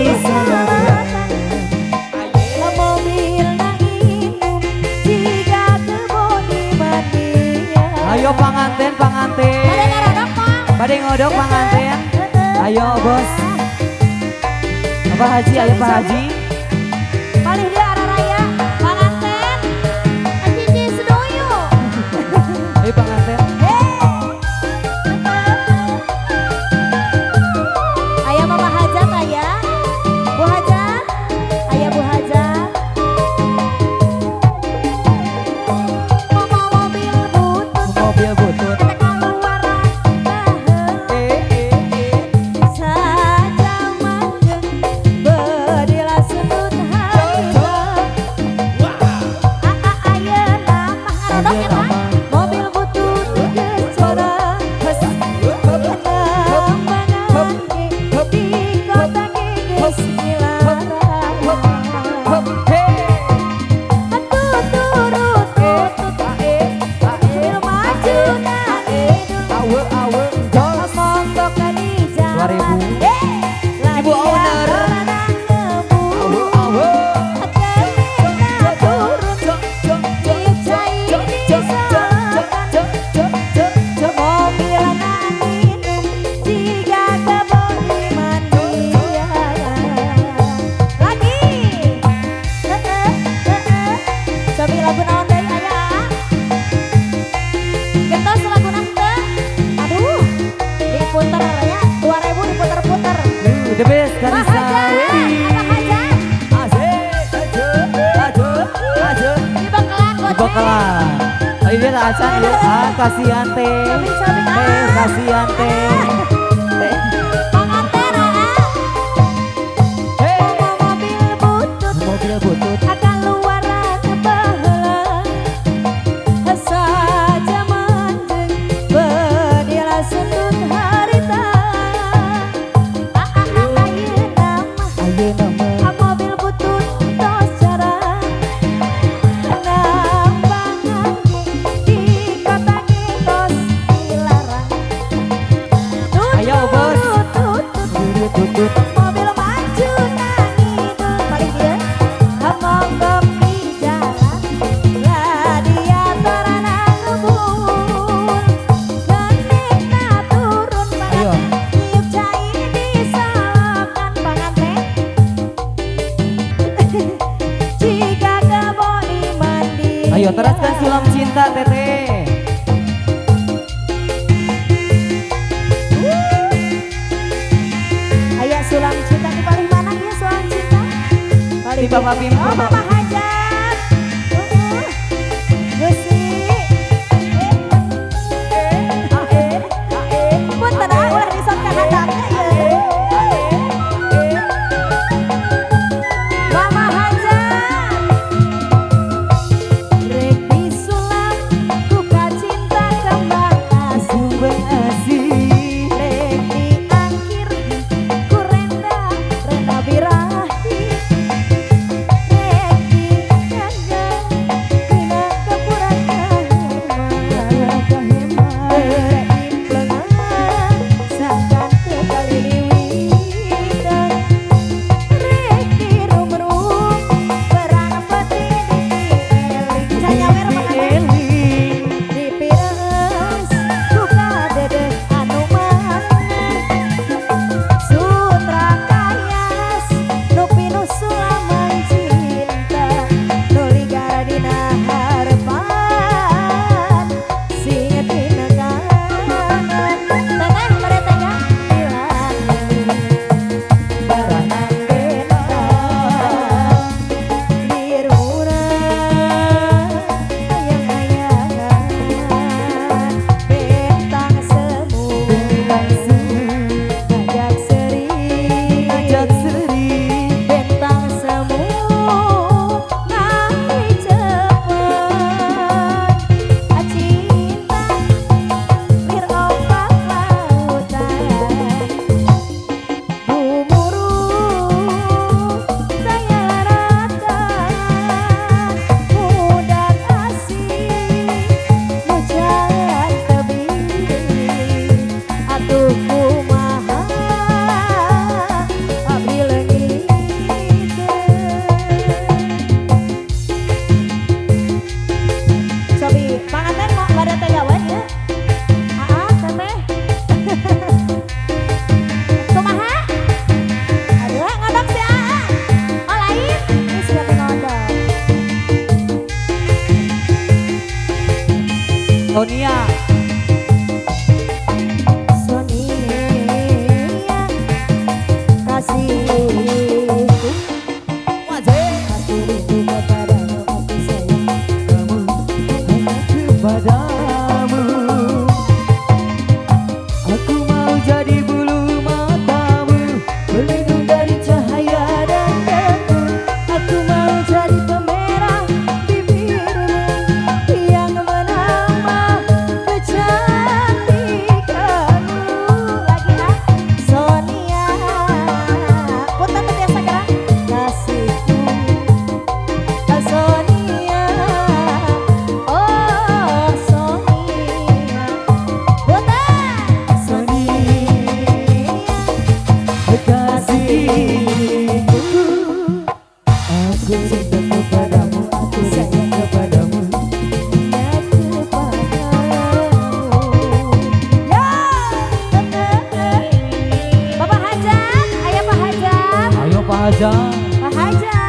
disalakan. Mobil nanginum jika kebon dimandian. Ayo panganten, pada ngodok panganten. Ayo bos. Pak Haji, ayo Pak Haji. Paling dia arah raya, panganten, cici sedoyo. Ayo panganten. Ayah Mama Hajat, ayah Bu Hajat, ayah Bu Hajat. Mama mobil butut, Mobil butut. The best dari Sawi. Di Bakalan. Ayo dia acan ya. Kasihan teh. Kasihan teh. Mobil butut. Akan luar kebaheula. Saja manjeng bediala sundut harita. Mobil butut tos jarang nambangan di kota tos dilarang. Ayo bos. Tutut mobil maju nangidul paling dia monggok di jalan gladiator anak ngebul genitna turun Ayo. niup cai disalakan panganten. Jika kebon mandi. Ayo teruskan sulam cinta teteh. Ayah sulam cinta di paling mana ya sulam cinta? Di Bapak Bim. Oh Mama Hajat. Gusi. Punten ulah disot ka handapna ieu. Mama Hajat. Rek disulam ku kacinta kembang asih. Rek diangkir ku renda birahi. Rek Haja. Pak Haja.